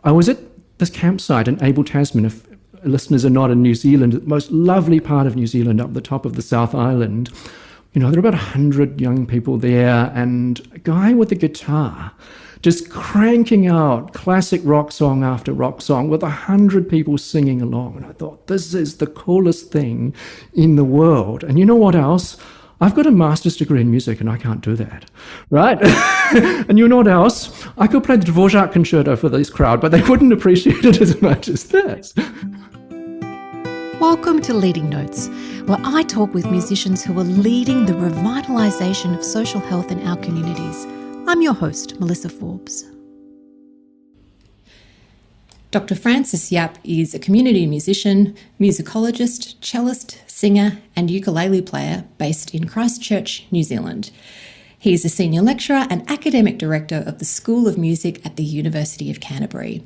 I was at this campsite in Abel Tasman. If listeners are not in New Zealand, the most lovely part of New Zealand, up the top of the South Island. There are about 100 young people there, and a guy with a guitar just cranking out classic rock song after rock song with 100 people singing along. And I thought, this is the coolest thing in the world. And you know what else? I've got a master's degree in music and I can't do that, right? And you know what else? I could play the Dvorak concerto for this crowd, but they wouldn't appreciate it as much as this. Welcome to Leading Notes, where I talk with musicians who are leading the revitalisation of social health in our communities. I'm your host, Melissa Forbes. Dr Francis Yapp is a community musician, musicologist, cellist, singer and ukulele player based in Christchurch, New Zealand. He is a senior lecturer and academic director of the School of Music at the University of Canterbury.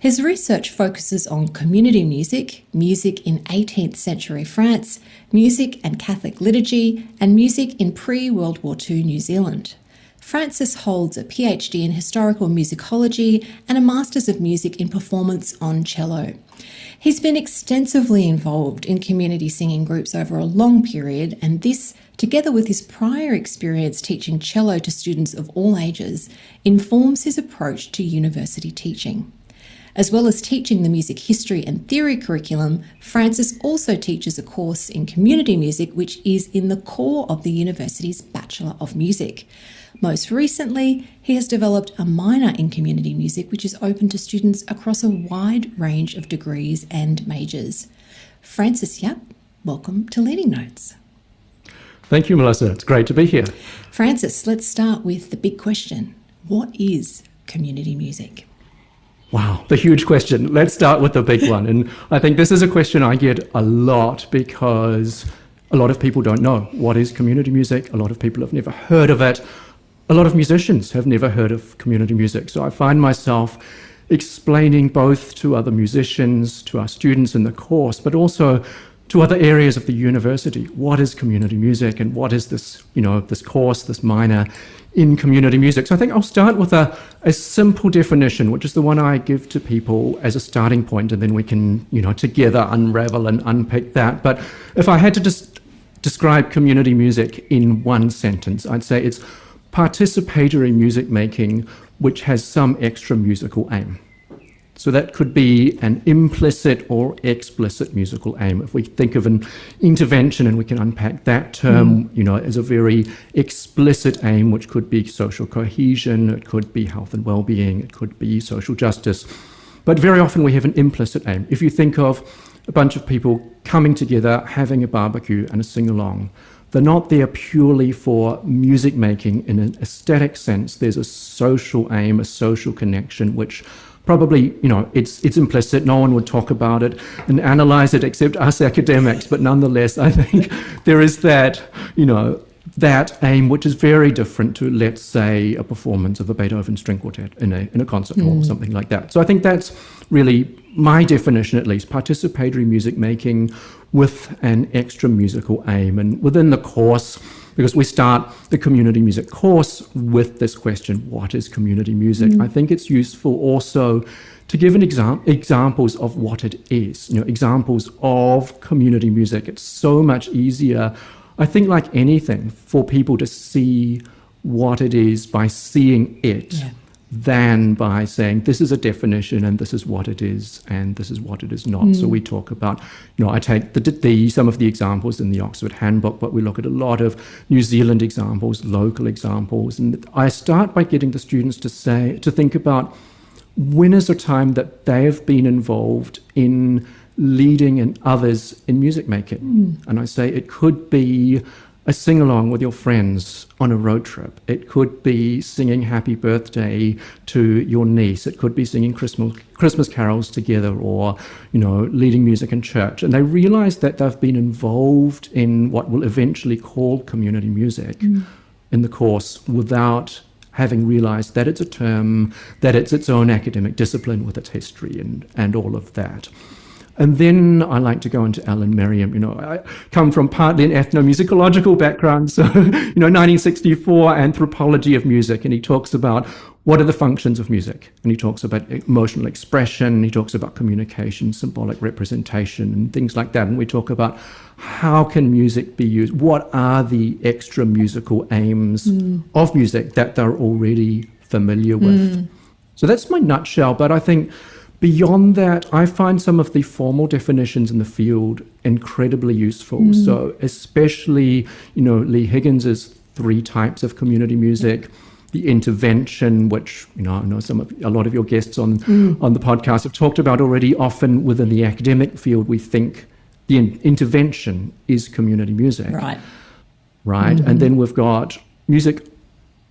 His research focuses on community music, music in 18th century France, music and Catholic liturgy, and music in pre-World War II New Zealand. Francis holds a PhD in historical musicology and a Masters of Music in Performance on cello. He's been extensively involved in community singing groups over a long period, and this, together with his prior experience teaching cello to students of all ages, informs his approach to university teaching. As well as teaching the music history and theory curriculum, Francis also teaches a course in community music, which is in the core of the university's Bachelor of Music. Most recently, he has developed a minor in community music, which is open to students across a wide range of degrees and majors. Francis Yapp, welcome to Leading Notes. Thank you, Melissa. It's great to be here. Francis, let's start with the big question. What is community music? Wow, the huge question. Let's start with the big one. And I think this is a question I get a lot because a lot of people don't know what is community music. A lot of people have never heard of it. A lot of musicians have never heard of community music. So I find myself explaining both to other musicians, to our students in the course, but also to other areas of the university. What is community music and what is this, this course, this minor in community music? So I think I'll start with a simple definition, which is the one I give to people as a starting point, and then we can, together unravel and unpick that. But if I had to just describe community music in one sentence, I'd say it's participatory music making which has some extra musical aim. So that could be an implicit or explicit musical aim. If we think of an intervention, and we can unpack that term, as a very explicit aim, which could be social cohesion, it could be health and well-being, it could be social justice. But very often we have an implicit aim. If you think of a bunch of people coming together, having a barbecue and a sing-along, they're not there purely for music making in an aesthetic sense. There's a social aim, a social connection, which probably, it's implicit. No one would talk about it and analyze it except us academics. But nonetheless, I think there is that, that aim, which is very different to, let's say, a performance of a Beethoven string quartet in a concert hall or something like that. So I think that's really my definition, at least, participatory music making with an extra musical aim. And within the course, because we start the community music course with this question, what is community music? I think it's useful also to give an examples of what it is, examples of community music. It's so much easier, I think, like anything, for people to see what it is by seeing it than by saying this is a definition and this is what it is and this is what it is not. So we talk about, I take some of the examples in the Oxford Handbook, but we look at a lot of New Zealand examples, local examples, and I start by getting the students to think about when is a time that they have been involved in leading in others in music making. And I say it could be a sing-along with your friends on a road trip. It could be singing happy birthday to your niece. It could be singing Christmas carols together, or, leading music in church. And they realize that they've been involved in what we'll eventually call community music in the course without having realized that it's a term, that it's its own academic discipline with its history and all of that. And then I like to go into Alan Merriam. I come from partly an ethnomusicological background, so 1964 anthropology of music, and he talks about what are the functions of music, and he talks about emotional expression, he talks about communication, symbolic representation, and things like that. And we talk about how can music be used, what are the extra musical aims of music that they're already familiar with. So that's my nutshell, but I think beyond that, I find some of the formal definitions in the field incredibly useful. So especially, Lee Higgins's 3 types of community music, the intervention, which, I know a lot of your guests on the podcast have talked about already. Often within the academic field, we think the intervention is community music. Right. And then we've got music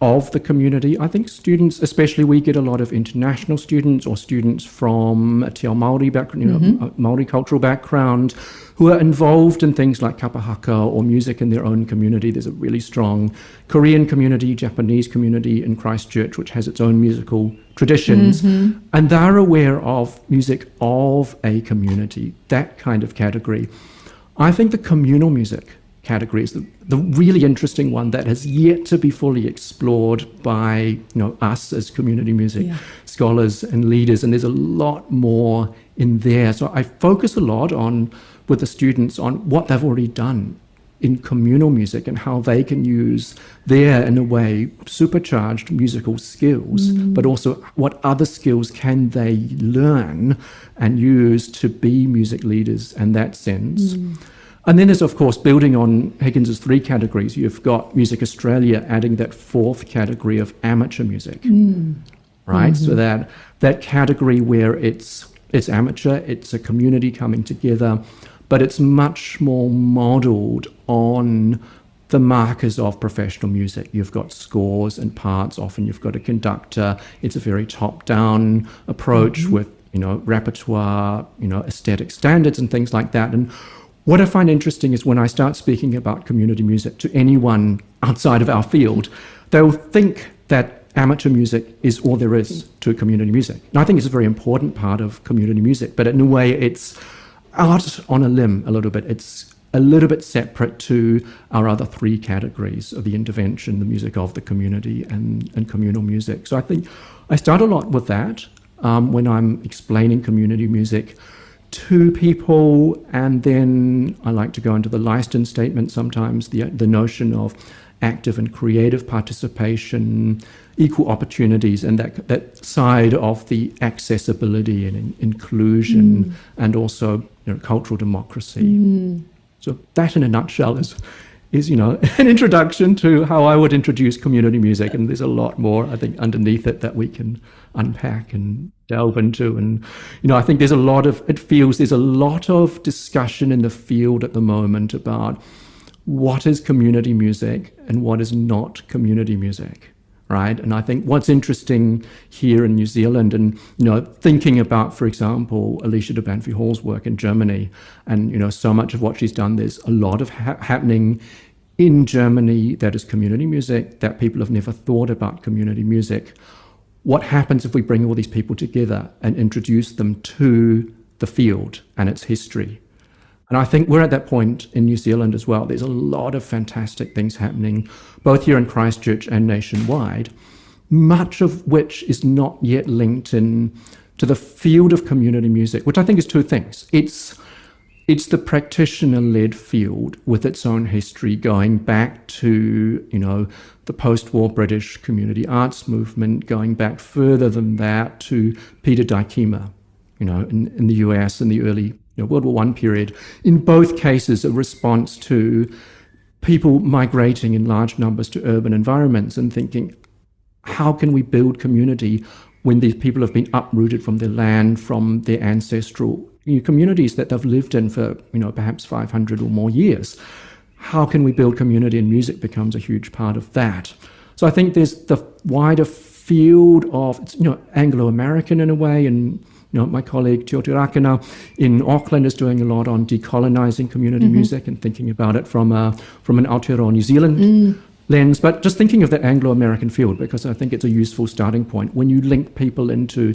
of the community. I think students, especially we get a lot of international students or students from a Te Ao Māori background, a Māori cultural background, who are involved in things like kapa haka or music in their own community. There's a really strong Korean community, Japanese community in Christchurch, which has its own musical traditions. And they're aware of music of a community, that kind of category. I think the communal music category is the really interesting one that has yet to be fully explored by us as community music scholars and leaders, and there's a lot more in there. So I focus a lot with the students on what they've already done in communal music and how they can use their, in a way, supercharged musical skills, but also what other skills can they learn and use to be music leaders in that sense. And then there's, of course, building on Higgins's 3 categories, you've got Music Australia adding that 4th category of amateur music, right? So that category where it's amateur, it's a community coming together, but it's much more modelled on the markers of professional music. You've got scores and parts, often you've got a conductor. It's a very top-down approach with, repertoire, aesthetic standards and things like that. And what I find interesting is when I start speaking about community music to anyone outside of our field, they'll think that amateur music is all there is to community music. And I think it's a very important part of community music, but in a way it's out on a limb a little bit. It's a little bit separate to our other 3 categories of the intervention, the music of the community and communal music. So I think I start a lot with that when I'm explaining community music to people, and then I like to go into the Leiston statement sometimes, the notion of active and creative participation, equal opportunities, and that side of the accessibility and inclusion, and also cultural democracy. So that in a nutshell is an introduction to how I would introduce community music, and there's a lot more, I think, underneath it that we can unpack and delve into. And I think there's a lot of discussion in the field at the moment about what is community music and what is not community music, right? And I think what's interesting here in New Zealand, and thinking about, for example, Alicia de Banfi Hall's work in Germany, and so much of what she's done, there's a lot of happening in Germany that is community music, that people have never thought about community music. What happens if we bring all these people together and introduce them to the field and its history? And I think we're at that point in New Zealand as well. There's a lot of fantastic things happening, both here in Christchurch and nationwide, much of which is not yet linked in to the field of community music, which I think is 2 things. It's the practitioner-led field with its own history, going back to, the post-war British community arts movement, going back further than that to Peter Dykema, in the US in the early World War I period. In both cases, a response to people migrating in large numbers to urban environments and thinking, how can we build community when these people have been uprooted from their land, from their ancestral communities that they've lived in for, perhaps 500 or more years? How can we build community? And music becomes a huge part of that. So I think there's the wider field of, Anglo-American in a way, and my colleague Tio Tirakana in Auckland is doing a lot on decolonising community music and thinking about it from an Aotearoa New Zealand lens, but just thinking of that Anglo-American field, because I think it's a useful starting point when you link people into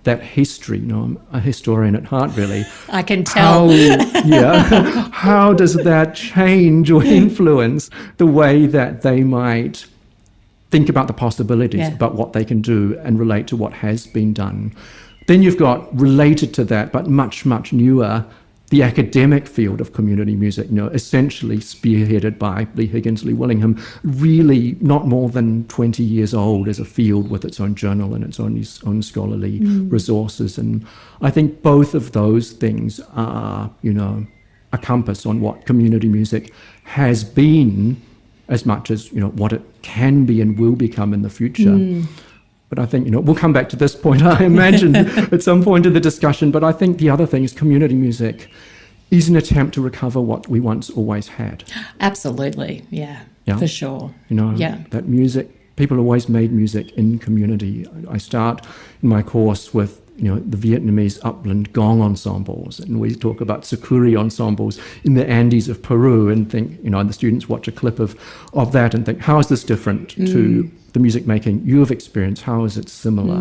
that history. I'm a historian at heart, really. I can tell. How does that change or influence the way that they might think about the possibilities, about what they can do and relate to what has been done? Then you've got, related to that, but much, much newer, the academic field of community music, essentially spearheaded by Lee Higgins, Lee Willingham, really not more than 20 years old as a field with its own journal and its own scholarly resources. And I think both of those things are, a compass on what community music has been as much as, what it can be and will become in the future. But I think, we'll come back to this point, I imagine, at some point in the discussion. But I think the other thing is community music is an attempt to recover what we once always had. Absolutely, yeah. For sure. That music, people always made music in community. I start in my course with, the Vietnamese upland gong ensembles, and we talk about sakuri ensembles in the Andes of Peru, and think, and the students watch a clip of that and think, how is this different to the music making you have experienced? How is it similar?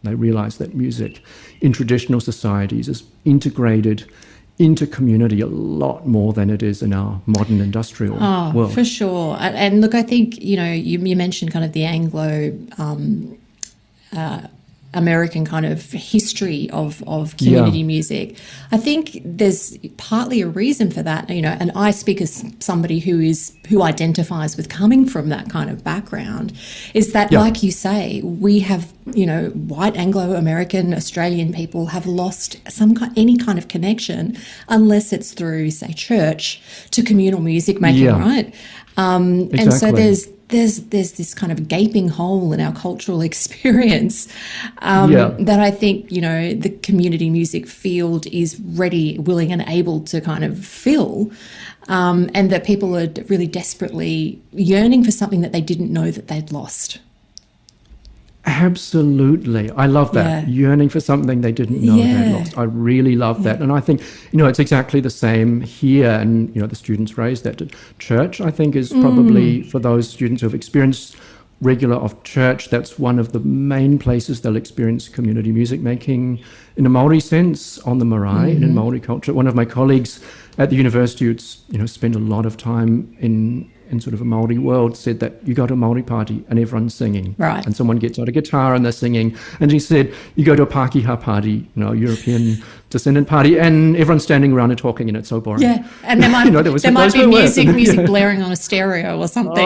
They realize that music in traditional societies is integrated into community a lot more than it is in our modern industrial world. For sure. And look, I think, you mentioned kind of the Anglo American kind of history of community music. I think there's partly a reason for that, and I speak as somebody who identifies with coming from that kind of background, is that, like you say, we have, white Anglo-American Australian people have lost any kind of connection unless it's through, say, church to communal music making, right? Exactly. And so there's this kind of gaping hole in our cultural experience that I think, the community music field is ready, willing and able to kind of fill, and that people are really desperately yearning for something that they didn't know that they'd lost. Absolutely. I love that. Yearning for something they didn't know they'd lost. I really love that. And I think, it's exactly the same here. And, the students raised that. Church, I think, is probably, for those students who have experienced regular of church, that's one of the main places they'll experience community music making in a Maori sense on the marae and in Maori culture. One of my colleagues at the university who'd, spend a lot of time in sort of a Maori world said that you go to a Maori party and everyone's singing. Right. And someone gets out a guitar and they're singing. And he said, you go to a Pākehā party, European descendant party, and everyone's standing around and talking, and it's so boring. Yeah, and there might be music blaring on a stereo or something.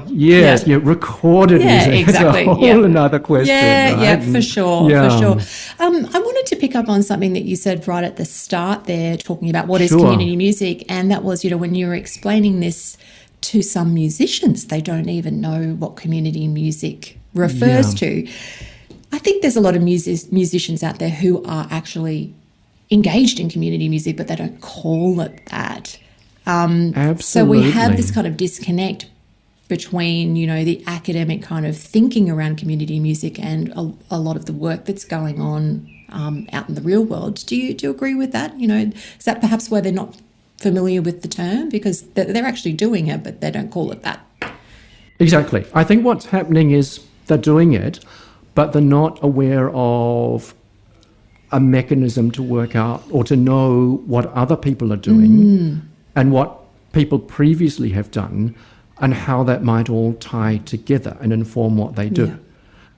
Yes, recorded music. Exactly. That's a whole another question. Yeah, right? for sure. I wanted to pick up on something that you said right at the start there, talking about what is community music, and that was, when you were explaining this to some musicians, they don't even know what community music refers to. I think there's a lot of musicians out there who are actually engaged in community music, but they don't call it that. Absolutely. So we have this kind of disconnect between, the academic kind of thinking around community music and a lot of the work that's going on out in the real world. Do you agree with that? Is that perhaps where they're not familiar with the term, because they're actually doing it, but they don't call it that? Exactly. I think what's happening is they're doing it, but they're not aware of a mechanism to work out or to know what other people are doing and what people previously have done and how that might all tie together and inform what they do.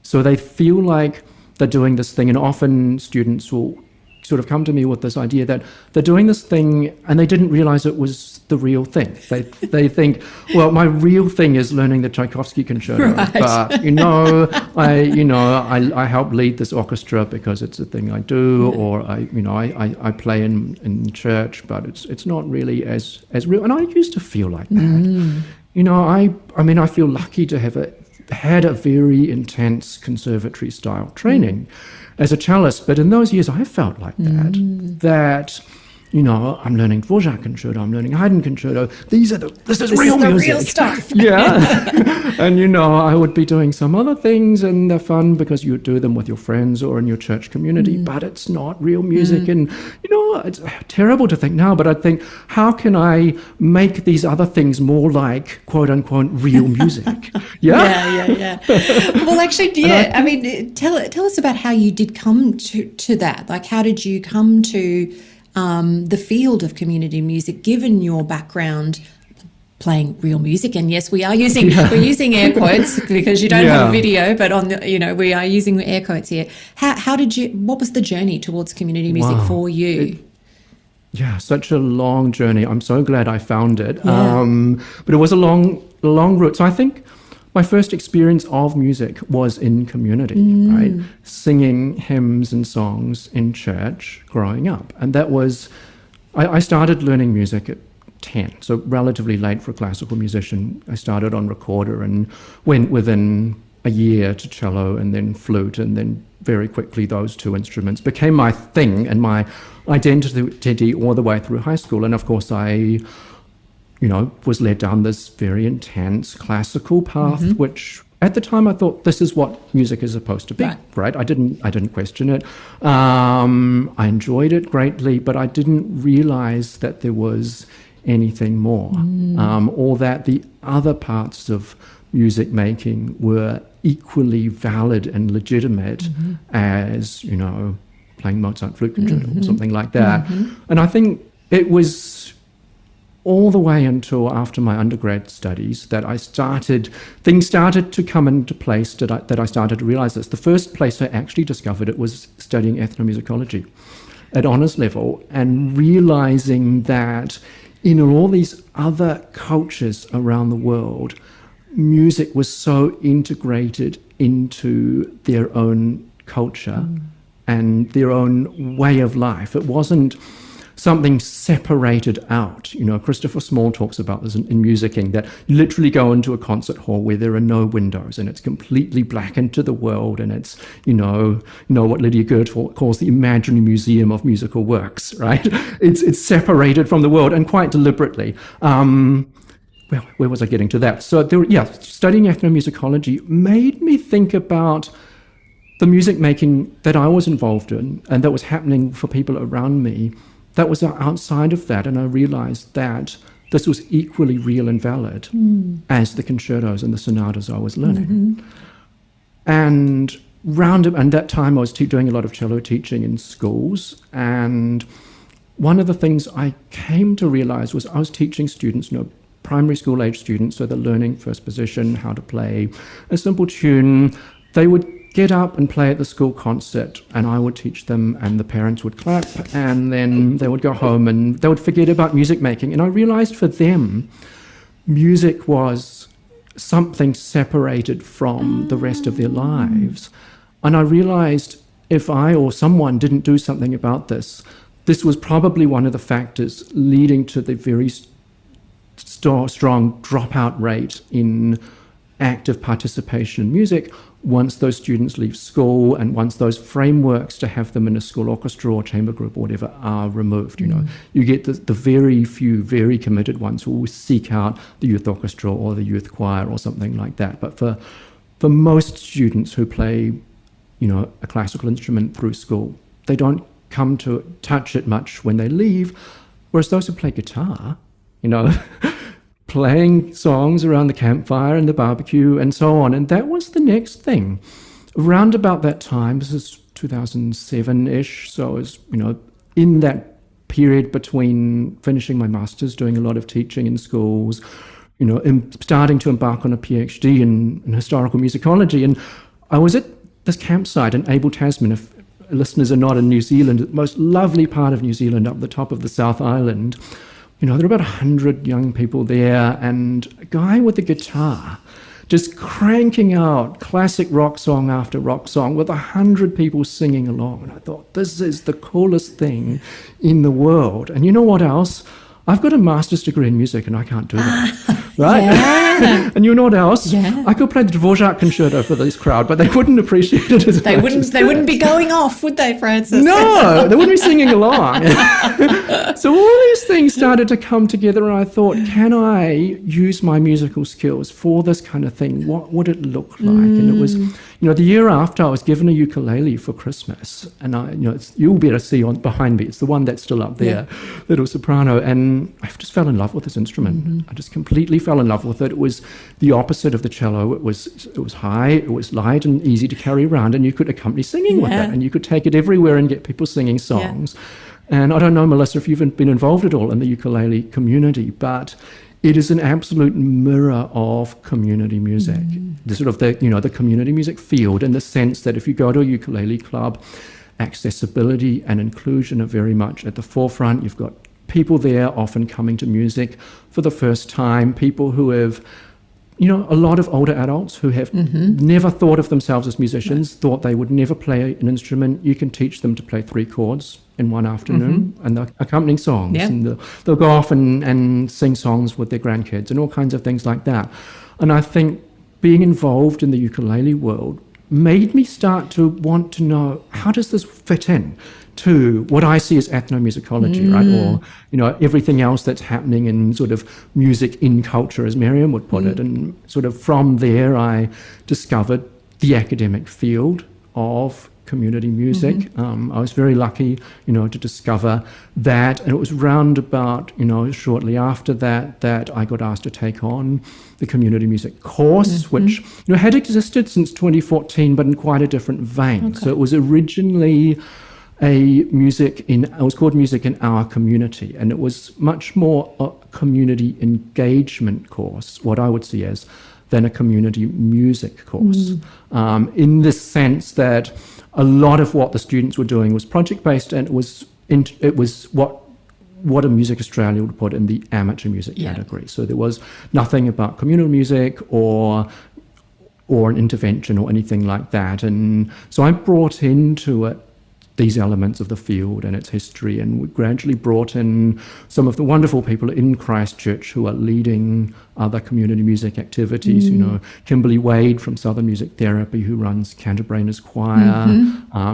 So they feel like they're doing this thing, and often students will sort of come to me with this idea that they're doing this thing and they didn't realize it was the real thing. They think, well, my real thing is learning the Tchaikovsky concerto, but I help lead this orchestra because it's a thing I do, or I play in church, but it's not really as real. And I used to feel like that. I feel lucky to have had a very intense conservatory style training as a cellist, but in those years I felt like that I'm learning Dvorak concerto, I'm learning Haydn concerto. This is real the music. real stuff. Yeah. And, I would be doing some other things, and they're fun because you do them with your friends or in your church community, but it's not real music. And, it's terrible to think now, but I think, how can I make these other things more like, quote unquote, real music? Yeah. Well, actually, tell us about how you did come to that. Like, how did you come to the field of community music, given your background playing real music? And yes, we're using air quotes because you don't have a video, but we are using air quotes here. What was the journey towards community music for you? Such a long journey. I'm so glad I found it. But it was a long route. So I think my first experience of music was in community, right? Singing hymns and songs in church growing up. And that was, I started learning music at 10, so relatively late for a classical musician. I started on recorder and went within a year to cello and then flute, and then very quickly those two instruments became my thing and my identity all the way through high school. And of course I was led down this very intense classical path, which at the time I thought this is what music is supposed to be, right? I didn't question it. I enjoyed it greatly, but I didn't realize that there was anything more, or that the other parts of music making were equally valid and legitimate as, playing Mozart flute concerto or something like that. And I think it was all the way until after my undergrad studies that things started to come into place that I started to realize this. The first place I actually discovered it was studying ethnomusicology at honours level, and realizing that in all these other cultures around the world, music was so integrated into their own culture and their own way of life. It wasn't something separated out. Christopher Small talks about this in Musicking, that you literally go into a concert hall where there are no windows and it's completely black into the world, and it's, what Lydia Goethe calls the imaginary museum of musical works, right? It's separated from the world, and quite deliberately. Well, where was I getting to that? So studying ethnomusicology made me think about the music making that I was involved in and that was happening for people around me that was outside of that. And I realized that this was equally real and valid as the concertos and the sonatas I was learning. And that time I was doing a lot of cello teaching in schools, and one of the things I came to realize was I was teaching students, primary school age students, so they're learning first position, how to play a simple tune. They would get up and play at the school concert, and I would teach them, and the parents would clap, and then they would go home and they would forget about music making. And I realized for them, music was something separated from the rest of their lives. And I realized if I or someone didn't do something about this, this was probably one of the factors leading to the very strong dropout rate in active participation in music once those students leave school, and once those frameworks to have them in a school orchestra or chamber group or whatever are removed. You get the very few very committed ones who will seek out the youth orchestra or the youth choir or something like that. But for most students who play a classical instrument through school, they don't come to touch it much when they leave, whereas those who play guitar, playing songs around the campfire and the barbecue and so on. And that was the next thing. Around about that time, this is 2007-ish, so I was, in that period between finishing my master's, doing a lot of teaching in schools, starting to embark on a PhD in historical musicology. And I was at this campsite in Abel Tasman. If listeners are not in New Zealand, the most lovely part of New Zealand, up the top of the South Island. There are about 100 young people there, and a guy with a guitar just cranking out classic rock song after rock song with 100 people singing along. And I thought, this is the coolest thing in the world. And you know what else? I've got a master's degree in music and I can't do that. right? Yeah. And you know what else? Yeah. I could play the Dvorak concerto for this crowd, but they wouldn't appreciate it as They much. wouldn't be going off, would they, Francis? No, they wouldn't be singing along. So all these things started to come together, and I thought, can I use my musical skills for this kind of thing? What would it look like? And it was, the year after, I was given a ukulele for Christmas, and you'll be able to see on behind me. It's the one that's still up there, little soprano, and I just fell in love with this instrument. I just completely fell in love with it. It was the opposite of the cello. It was high, it was light and easy to carry around, and you could accompany singing with it, and you could take it everywhere and get people singing songs. And I don't know, Melissa, if you've been involved at all in the ukulele community, but it is an absolute mirror of community music. The sort of the community music field, in the sense that if you go to a ukulele club, accessibility and inclusion are very much at the forefront. You've got people there often coming to music for the first time, people who have, a lot of older adults who have never thought of themselves as musicians, thought they would never play an instrument. You can teach them to play 3 chords in one afternoon and the accompanying songs. And they'll go off and sing songs with their grandkids and all kinds of things like that. And I think being involved in the ukulele world made me start to want to know, how does this fit in to what I see as ethnomusicology, right? Or, everything else that's happening in sort of music in culture, as Miriam would put it. And sort of from there, I discovered the academic field of community music. I was very lucky, to discover that. And it was round about, shortly after that I got asked to take on the community music course, which, had existed since 2014, but in quite a different vein. So it was originally it was called Music in Our Community, and it was much more a community engagement course, what I would see as, than a community music course, in the sense that a lot of what the students were doing was project-based, and it was what a Music Australia would put in the amateur music category. So there was nothing about communal music or an intervention or anything like that. And so I brought into it these elements of the field and its history, and we gradually brought in some of the wonderful people in Christchurch who are leading other community music activities. Kimberly Wade from Southern Music Therapy, who runs Canterbury in his choir.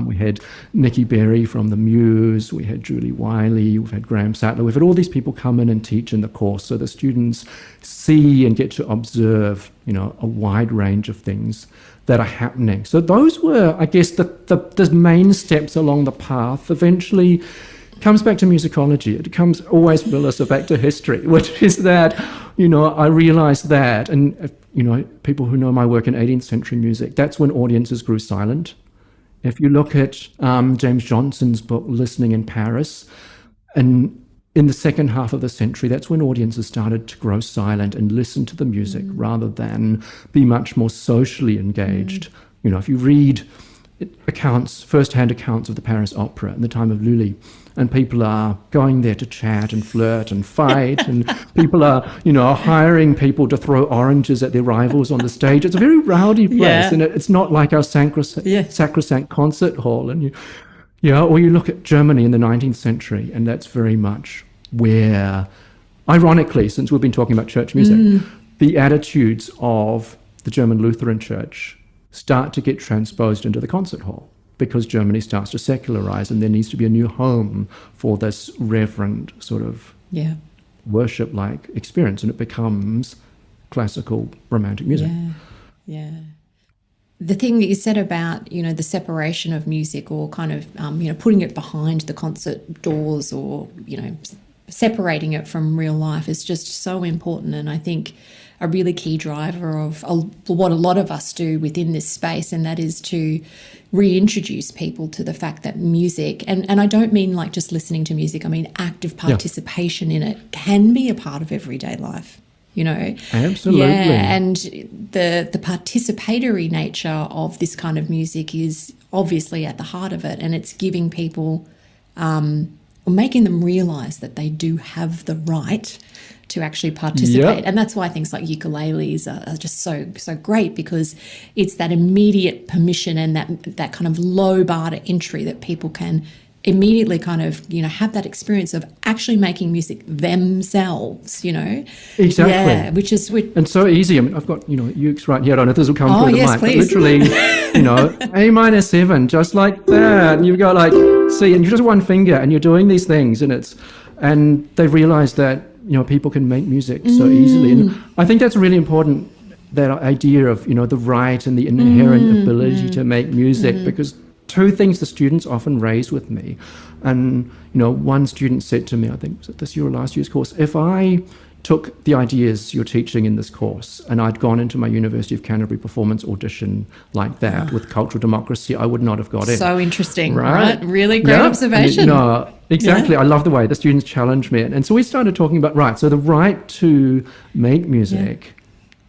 We had Nikki Berry from the Muse. We had Julie Wiley. We've had Graham Sattler. We've had all these people come in and teach in the course, so the students see and get to observe, a wide range of things that are happening. So those were, I guess, the main steps along the path. Eventually comes back to musicology. It comes always, Melissa, back to history, which is that, I realized that, and, people who know my work in 18th century music, that's when audiences grew silent. If you look at James Johnson's book, Listening in Paris, and in the second half of the century, that's when audiences started to grow silent and listen to the music rather than be much more socially engaged. If you read first-hand accounts of the Paris Opera in the time of Lully, and people are going there to chat and flirt and fight, and people are, hiring people to throw oranges at their rivals on the stage. It's a very rowdy place, and it's not like our sacrosanct concert hall. And or you look at Germany in the 19th century, and that's very much where, ironically, since we've been talking about church music, the attitudes of the German Lutheran Church start to get transposed into the concert hall, because Germany starts to secularize, and there needs to be a new home for this reverent sort of worship-like experience, and it becomes classical romantic music. The thing that you said about, the separation of music, or kind of, putting it behind the concert doors, or, separating it from real life, is just so important. And I think a really key driver of what a lot of us do within this space, and that is to reintroduce people to the fact that music, and I don't mean like just listening to music, I mean active participation in it, can be a part of everyday life. Absolutely. And the participatory nature of this kind of music is obviously at the heart of it, and it's giving people, or making them realise that they do have the right to actually participate. And that's why things like ukuleles are just so great, because it's that immediate permission and that kind of low bar to entry that people can immediately kind of, have that experience of actually making music themselves, Exactly. Yeah, which is... And so easy. I mean, I've got, ukes right here. I don't know if this will come through the yes, mic. Please. But literally, A minor 7, just like that. And you've got C, and you're just one finger, and you're doing these things, and they realize that, people can make music so easily. And I think that's really important, that idea of, the right and the inherent ability to make music, because two things the students often raise with me. And, one student said to me, I think, was it this year or last year's course, if I took the ideas you're teaching in this course and I'd gone into my University of Canterbury performance audition like that with cultural democracy, I would not have got in. So interesting, right? Really great observation. Exactly. I love the way the students challenge me. And so we started talking about, so the right to make music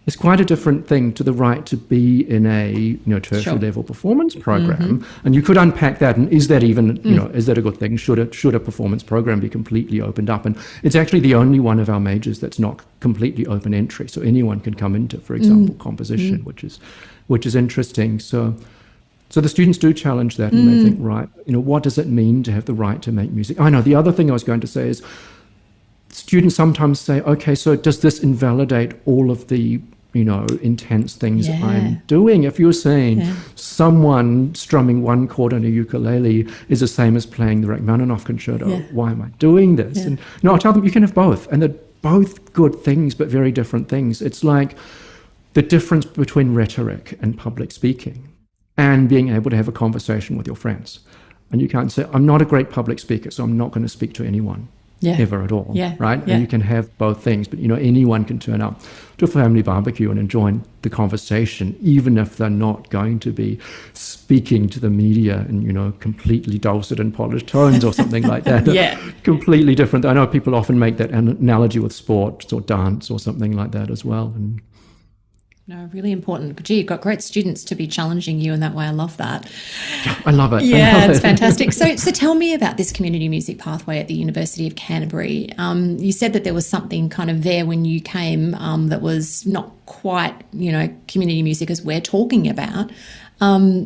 is quite a different thing to the right to be in a tertiary level performance program. And you could unpack that, and is that even is that a good thing? Should a performance program be completely opened up? And it's actually the only one of our majors that's not completely open entry, so anyone can come into, for example, composition, which is interesting. So the students do challenge that, and they think, what does it mean to have the right to make music? I know the other thing I was going to say is, students sometimes say, okay, so does this invalidate all of the, intense things I'm doing? If you're saying someone strumming one chord on a ukulele is the same as playing the Rachmaninoff concerto, why am I doing this? And I'll tell them you can have both, and they're both good things, but very different things. It's like the difference between rhetoric and public speaking and being able to have a conversation with your friends. And you can't say, I'm not a great public speaker, so I'm not going to speak to anyone. Ever at all, right? And you can have both things, but anyone can turn up to a family barbecue and enjoy the conversation, even if they're not going to be speaking to the media in completely dulcet and polished tones or something like that. Completely different. I know people often make that analogy with sports or dance or something like that as well. And no, really important. Gee, you've got great students to be challenging you in that way. I love that. I love it. Yeah, it's fantastic. So tell me about this community music pathway at the University of Canterbury. You said that there was something kind of there when you came that was not quite, community music as we're talking about.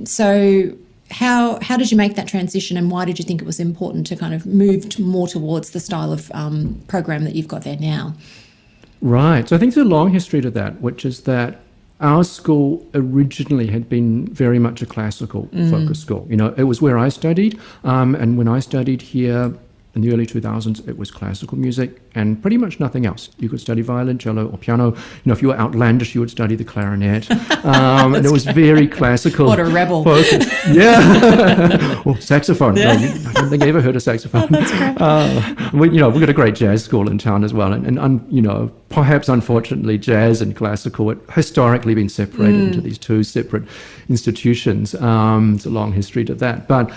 So how did you make that transition, and why did you think it was important to kind of move more towards the style of program that you've got there now? Right. So I think there's a long history to that, which is that our school originally had been very much a classical focused school. It was where I studied, and when I studied here in the early 2000s, it was classical music and pretty much nothing else. You could study violin, cello, or piano. If you were outlandish, you would study the clarinet. And it was very classical. What a rebel. Focus. Yeah. Or saxophone. No, I don't think I ever heard a saxophone. That's great. We've got a great jazz school in town as well. And perhaps unfortunately, jazz and classical had historically been separated into these two separate institutions. It's a long history to that. But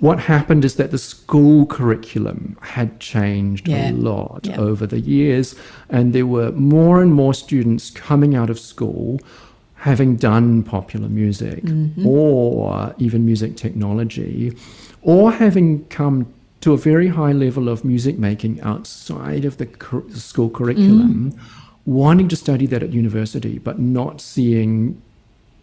what happened is that the school curriculum had changed a lot over the years, and there were more and more students coming out of school having done popular music or even music technology, or having come to a very high level of music making outside of the school curriculum, wanting to study that at university, but not seeing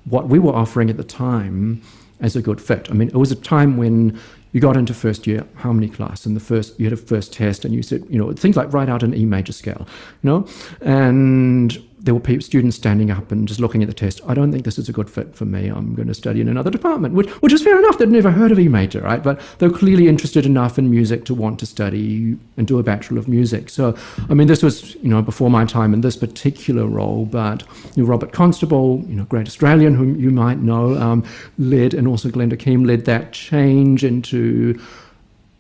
what we were offering at the time as a good fit. I mean, it was a time when you got into first year harmony class, and you had a first test, and you said, things like write out an E major scale, and there were students standing up and just looking at the test. I don't think this is a good fit for me. I'm going to study in another department, which is fair enough. They'd never heard of E major, right? But they're clearly interested enough in music to want to study and do a Bachelor of Music. So, I mean, this was, before my time in this particular role, but Robert Constable, great Australian whom you might know, led, and also Glenda Keem led that change into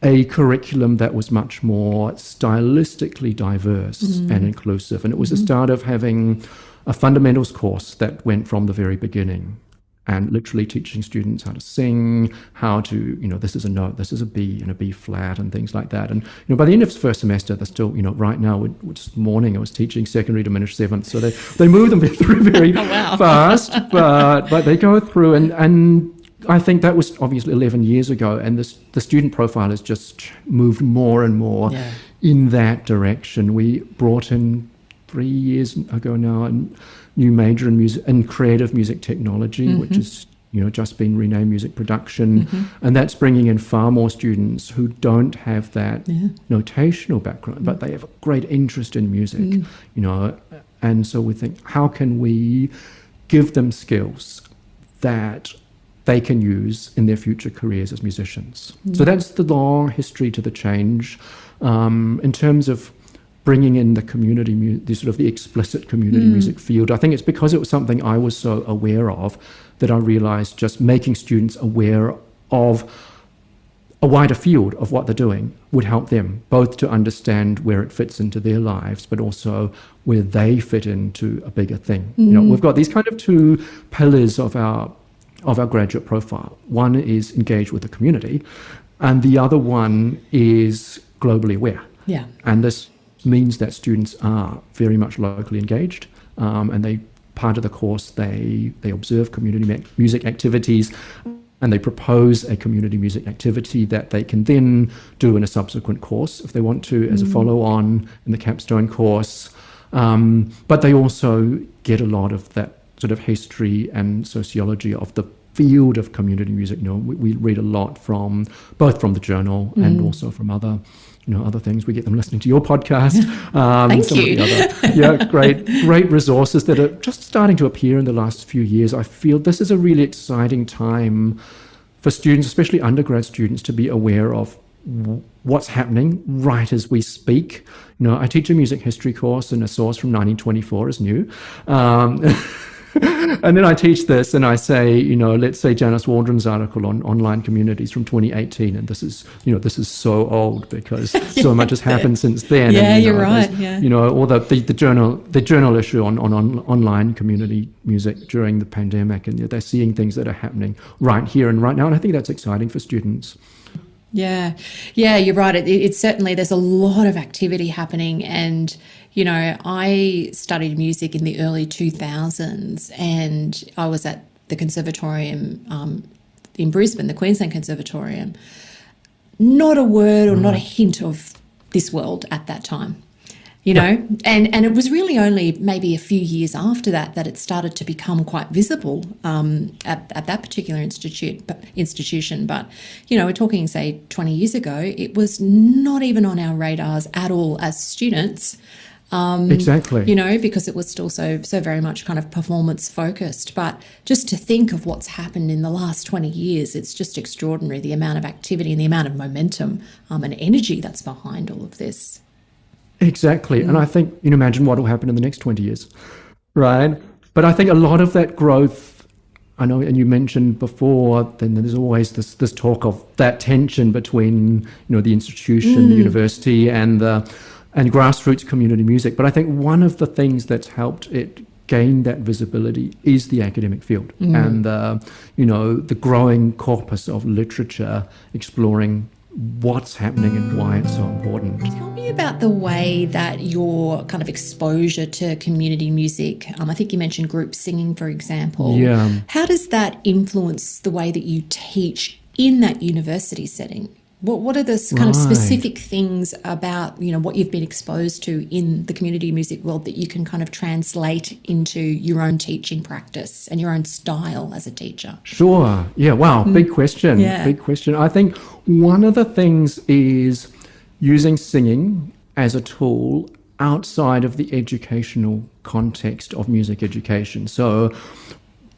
a curriculum that was much more stylistically diverse and inclusive. And it was the start of having a fundamentals course that went from the very beginning, and literally teaching students how to sing, how to, this is a note, this is a B and a B flat and things like that. And, by the end of the first semester, they're still, right now, this morning I was teaching secondary diminished seventh. So they move them through very fast, but they go through, and I think that was obviously 11 years ago, and the student profile has just moved more and more in that direction. We brought in 3 years ago now a new major in music and creative music technology, which is just been renamed music production. And that's bringing in far more students who don't have that notational background, but they have a great interest in music, and so we think, how can we give them skills that they can use in their future careers as musicians? So that's the long history to the change. In terms of bringing in the community, the explicit community music field, I think it's because it was something I was so aware of that I realized just making students aware of a wider field of what they're doing would help them both to understand where it fits into their lives, but also where they fit into a bigger thing. We've got these kind of two pillars of our graduate profile. One is engage with the community, and the other one is globally aware. Yeah. And this means that students are very much locally engaged, and they part of the course they observe community music activities, and they propose a community music activity that they can then do in a subsequent course if they want to, as a follow-on in the capstone course. But they also get a lot of that sort of history and sociology of the field of community music. We read a lot from both from the journal and also from other things. We get them listening to your podcast. Thank you. Great resources that are just starting to appear in the last few years. I feel this is a really exciting time for students, especially undergrad students, to be aware of what's happening right as we speak. I teach a music history course, and a source from 1924 is new. And then I teach this and I say, let's say Janice Waldron's article on online communities from 2018, and this is so old because so much has happened since then. Yeah, and, you're right. Yeah. Or the journal issue on online community music during the pandemic, and they're seeing things that are happening right here and right now, and I think that's exciting for students. Yeah, you're right. It's certainly, there's a lot of activity happening, and I studied music in the early 2000s, and I was at the Conservatorium in Brisbane, the Queensland Conservatorium. Not a word or not a hint of this world at that time, and it was really only maybe a few years after that it started to become quite visible at that particular institution. But, we're talking, say, 20 years ago, it was not even on our radars at all as students. Exactly. Because it was still so very much kind of performance focused. But just to think of what's happened in the last 20 years, it's just extraordinary, the amount of activity and the amount of momentum and energy that's behind all of this. Exactly. And I think, imagine what will happen in the next 20 years, right? But I think a lot of that growth, I know, and you mentioned before, then there's always this talk of that tension between, the institution, the university, and grassroots community music. But I think one of the things that's helped it gain that visibility is the academic field and the growing corpus of literature exploring what's happening and why it's so important. Tell me about the way that your kind of exposure to community music, I think you mentioned group singing, for example. Yeah. How does that influence the way that you teach in that university setting? What are the kind of specific things about, what you've been exposed to in the community music world that you can kind of translate into your own teaching practice and your own style as a teacher? Sure. Yeah. Wow. Big question. Yeah. Big question. I think one of the things is using singing as a tool outside of the educational context of music education. So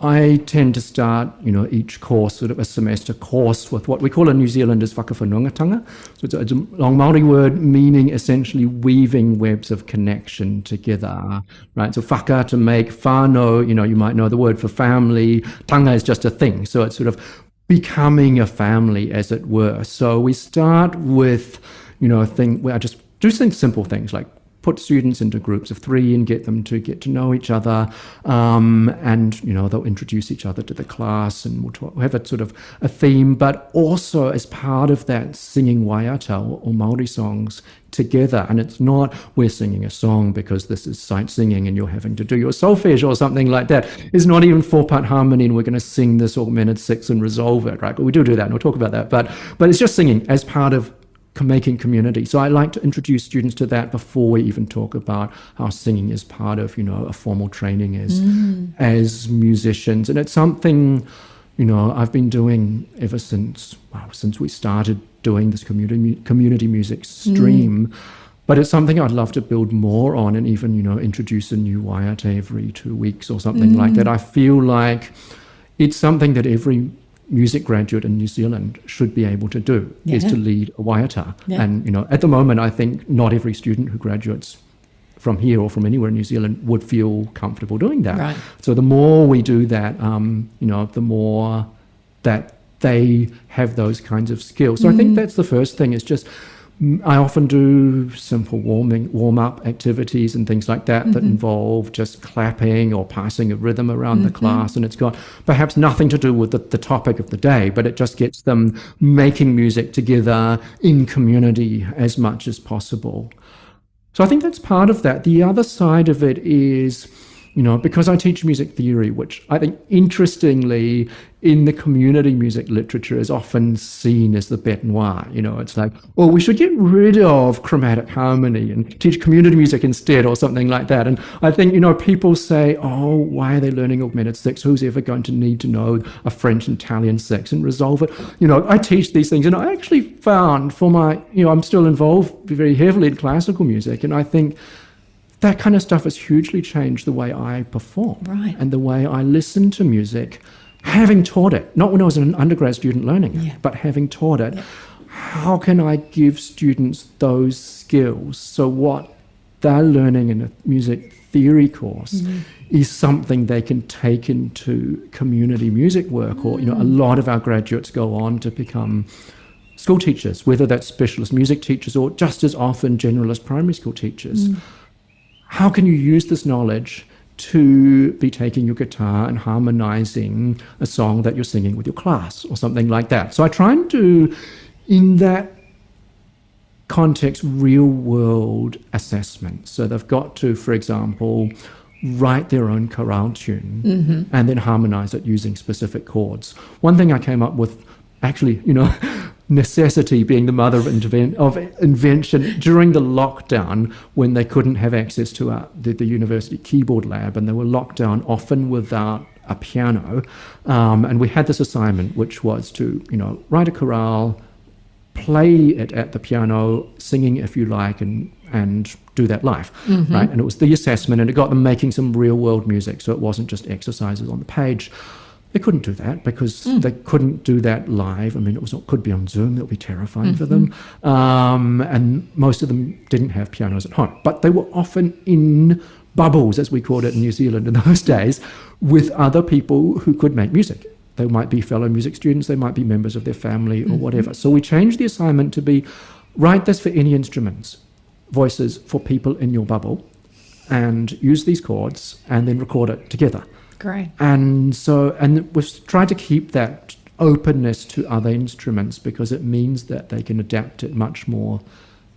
I tend to start, each course, sort of a semester course, with what we call in New Zealand as whakawhanungatanga. So it's a long Māori word meaning essentially weaving webs of connection together, right? So whaka, to make, whānau, you might know the word for family. Tanga is just a thing. So it's sort of becoming a family, as it were. So we start with, a thing where I just do simple things like put students into groups of 3 and get them to get to know each other, and they'll introduce each other to the class, and we'll have a sort of a theme, but also as part of that singing waiata or Māori songs together. And it's not we're singing a song because this is sight singing and you're having to do your solfege or something like that. It's not even 4-part harmony and we're going to sing this augmented six and resolve it, right? But we do that, and we'll talk about that. But it's just singing as part of making community. So I like to introduce students to that before we even talk about how singing is part of, a formal training as musicians. And it's something I've been doing ever since we started doing this community music stream. But it's something I'd love to build more on, and even, introduce a new waiata every 2 weeks or something like that. I feel like it's something that every music graduate in New Zealand should be able to do, is to lead a waiata. Yeah. And, at the moment, I think not every student who graduates from here or from anywhere in New Zealand would feel comfortable doing that. Right. So the more we do that, the more that they have those kinds of skills. So I think that's the first thing, is just, I often do simple warm-up activities and things like that that involve just clapping or passing a rhythm around the class, and it's got perhaps nothing to do with the topic of the day, but it just gets them making music together in community as much as possible. So I think that's part of that. The other side of it is, because I teach music theory, which I think, interestingly, in the community music literature is often seen as the bête noire. It's like, we should get rid of chromatic harmony and teach community music instead, or something like that. And I think, people say, why are they learning augmented six? Who's ever going to need to know a French and Italian six and resolve it? I teach these things, and I actually found for my, I'm still involved very heavily in classical music, and I think that kind of stuff has hugely changed the way I perform and the way I listen to music, having taught it, not when I was an undergrad student learning it, but having taught it. How can I give students those skills so what they're learning in a music theory course is something they can take into community music work? Or, a lot of our graduates go on to become school teachers, whether that's specialist music teachers or just as often generalist primary school teachers. How can you use this knowledge to be taking your guitar and harmonizing a song that you're singing with your class or something like that? So I try and do, in that context, real world assessments. So they've got to, for example, write their own chorale tune and then harmonize it using specific chords. One thing I came up with, actually, necessity being the mother of invention, during the lockdown, when they couldn't have access to the university keyboard lab, and they were locked down often without a piano, and we had this assignment, which was to write a chorale, play it at the piano, singing if you like, and do that live, right? And it was the assessment, and it got them making some real world music, so it wasn't just exercises on the page. They couldn't do that because they couldn't do that live. I mean, it could be on Zoom. It would be terrifying for them. And most of them didn't have pianos at home. But they were often in bubbles, as we called it in New Zealand in those days, with other people who could make music. They might be fellow music students. They might be members of their family or whatever. So we changed the assignment to be, write this for any instruments, voices for people in your bubble, and use these chords, and then record it together. Great. And we've tried to keep that openness to other instruments, because it means that they can adapt it much more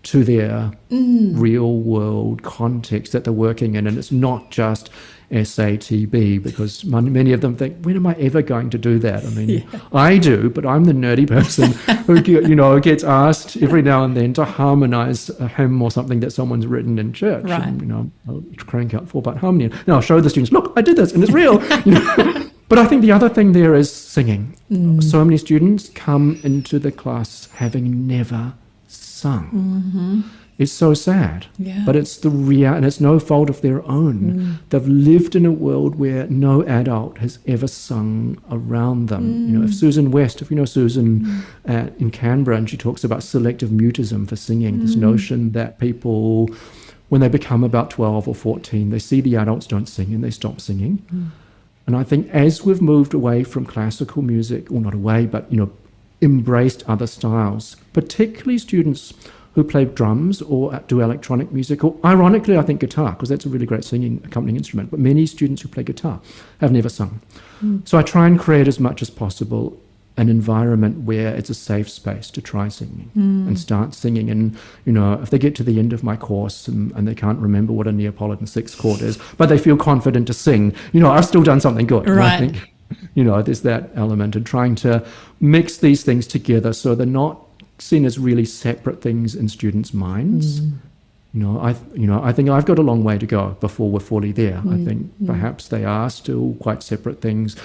to their real world context that they're working in. And it's not just SATB, because many of them think, when am I ever going to do that? I mean, I do, but I'm the nerdy person who gets asked every now and then to harmonize a hymn or something that someone's written in church. Right. And, I'll crank out 4-part harmony, and I'll show the students, look, I did this and it's real. But I think the other thing there is singing. So many students come into the class having never sung. It's so sad, but it's the and it's no fault of their own. They've lived in a world where no adult has ever sung around them. If Susan West, if you know Susan in Canberra, and she talks about selective mutism for singing, this notion that people, when they become about 12 or 14, they see the adults don't sing and they stop singing. And I think as we've moved away from classical music, or not away, but embraced other styles, particularly students who play drums or do electronic music, or ironically, I think guitar, because that's a really great singing accompanying instrument. But many students who play guitar have never sung. So I try and create as much as possible an environment where it's a safe space to try singing and start singing. And, if they get to the end of my course and they can't remember what a Neapolitan sixth chord is, but they feel confident to sing, I've still done something good. Right. I think, there's that element, and trying to mix these things together so they're not seen as really separate things in students' minds. I think I've got a long way to go before we're fully there. I think perhaps they are still quite separate things.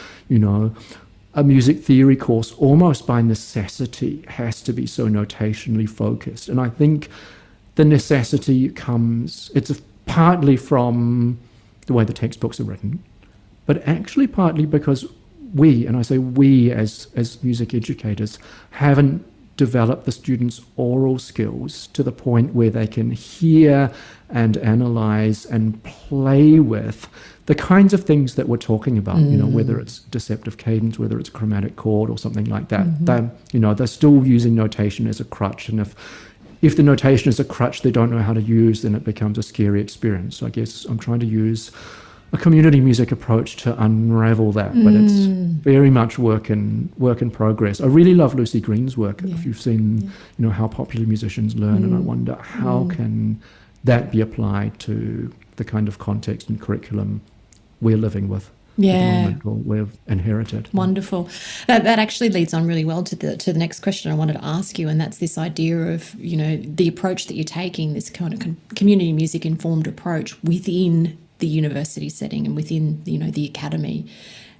a music theory course, almost by necessity, has to be so notationally focused. And I think the necessity it's partly from the way the textbooks are written, but actually partly because we, and I say we as music educators, haven't developed the students' oral skills to the point where they can hear and analyze and play with the kinds of things that we're talking about, whether it's deceptive cadence, whether it's chromatic chord or something like that. They're still using notation as a crutch. And if the notation is a crutch they don't know how to use, then it becomes a scary experience. So I guess I'm trying to use a community music approach to unravel that, but it's very much work in progress. I really love Lucy Green's work. If you've seen, how popular musicians learn, and I wonder how can that be applied to the kind of context and curriculum we're living with at the moment, or we've inherited. Wonderful. That actually leads on really well to the next question I wanted to ask you, and that's this idea of, the approach that you're taking, this kind of community music informed approach within the university setting and within, the academy.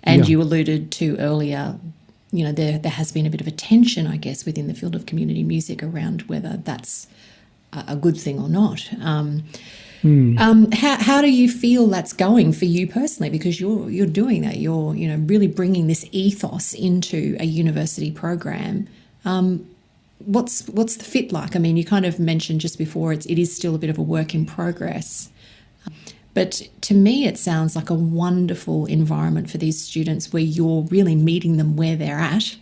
And you alluded to earlier, there has been a bit of a tension, I guess, within the field of community music around whether that's a good thing or not. How do you feel that's going for you personally? Because you're doing that. You're really bringing this ethos into a university program. What's the fit like? I mean, you kind of mentioned just before it is still a bit of a work in progress. But to me, it sounds like a wonderful environment for these students where you're really meeting them where they're at.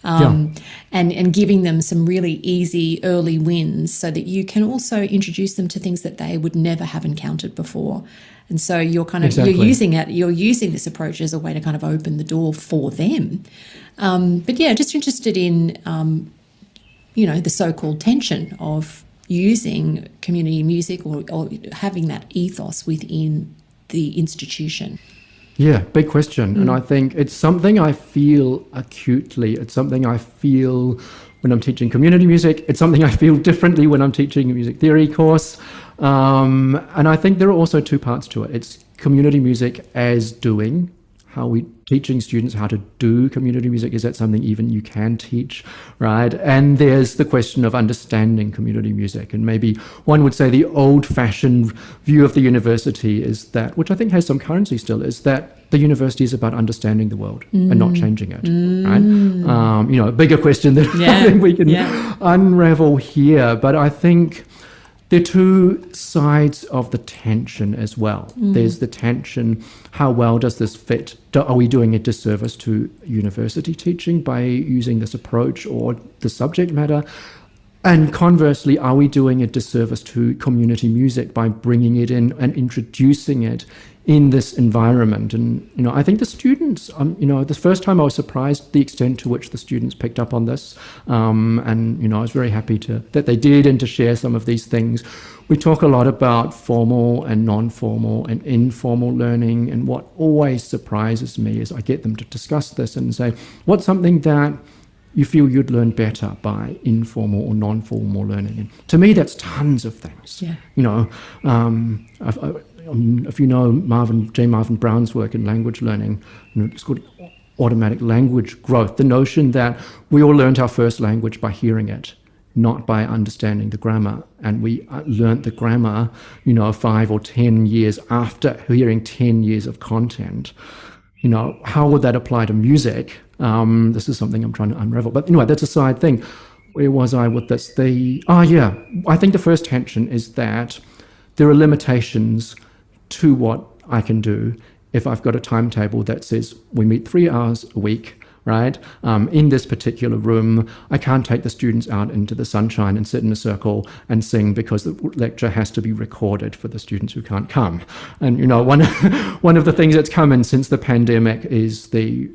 And giving them some really easy early wins so that you can also introduce them to things that they would never have encountered before. And so you're you're using this approach as a way to kind of open the door for them. But just interested in, the so-called tension of using community music or having that ethos within the institution. Yeah, big question. And I think it's something I feel acutely. It's something I feel when I'm teaching community music. It's something I feel differently when I'm teaching a music theory course. And I think there are also two parts to it. It's community music as doing. How we teaching students how to do community music, is that something even you can teach, right? And there's the question of understanding community music. And maybe one would say the old-fashioned view of the university is that, which I think has some currency still, is that the university is about understanding the world and not changing it, right? A bigger question that I think we can unravel here. But I think there are two sides of the tension as well. There's the tension, how well does this fit? Are we doing a disservice to university teaching by using this approach or the subject matter? And conversely, are we doing a disservice to community music by bringing it in and introducing it in this environment? And, I think the students, the first time I was surprised the extent to which the students picked up on this. And, I was very happy that they did and to share some of these things. We talk a lot about formal and non-formal and informal learning. And what always surprises me is I get them to discuss this and say, what's something that you feel you'd learn better by informal or non-formal learning? And to me, that's tons of things. If you know Marvin Brown's work in language learning, it's called automatic language growth. The notion that we all learned our first language by hearing it, not by understanding the grammar. And we learned the grammar, 5 or 10 years after hearing 10 years of content. How would that apply to music? This is something I'm trying to unravel. But anyway, that's a side thing. Where was I with this? I think the first tension is that there are limitations to what I can do if I've got a timetable that says we meet 3 hours a week, right? In this particular room, I can't take the students out into the sunshine and sit in a circle and sing because the lecture has to be recorded for the students who can't come. And, one of the things that's come in since the pandemic is the,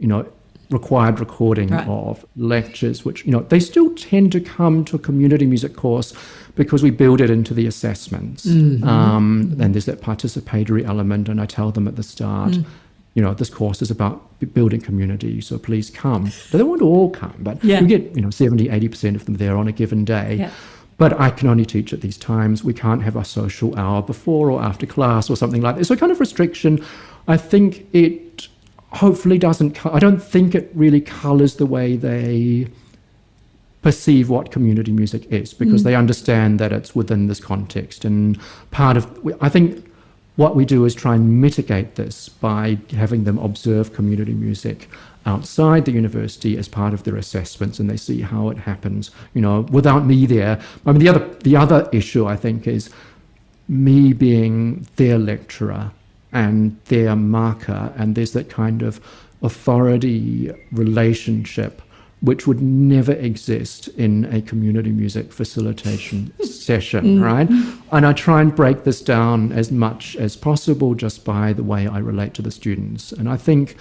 required recording of lectures, which, they still tend to come to a community music course because we build it into the assessments. And there's that participatory element, and I tell them at the start, this course is about building community, so please come. But they won't all come, but we get, 70, 80% of them there on a given day. Yeah. But I can only teach at these times. We can't have a social hour before or after class or something like that. So kind of restriction, I think it hopefully doesn't, I don't think it really colours the way they perceive what community music is, because they understand that it's within this context. And I think what we do is try and mitigate this by having them observe community music outside the university as part of their assessments, and they see how it happens, without me there. I mean, the other issue, I think, is me being their lecturer and their marker, and there's that kind of authority relationship which would never exist in a community music facilitation session, right? And I try and break this down as much as possible just by the way I relate to the students. And I think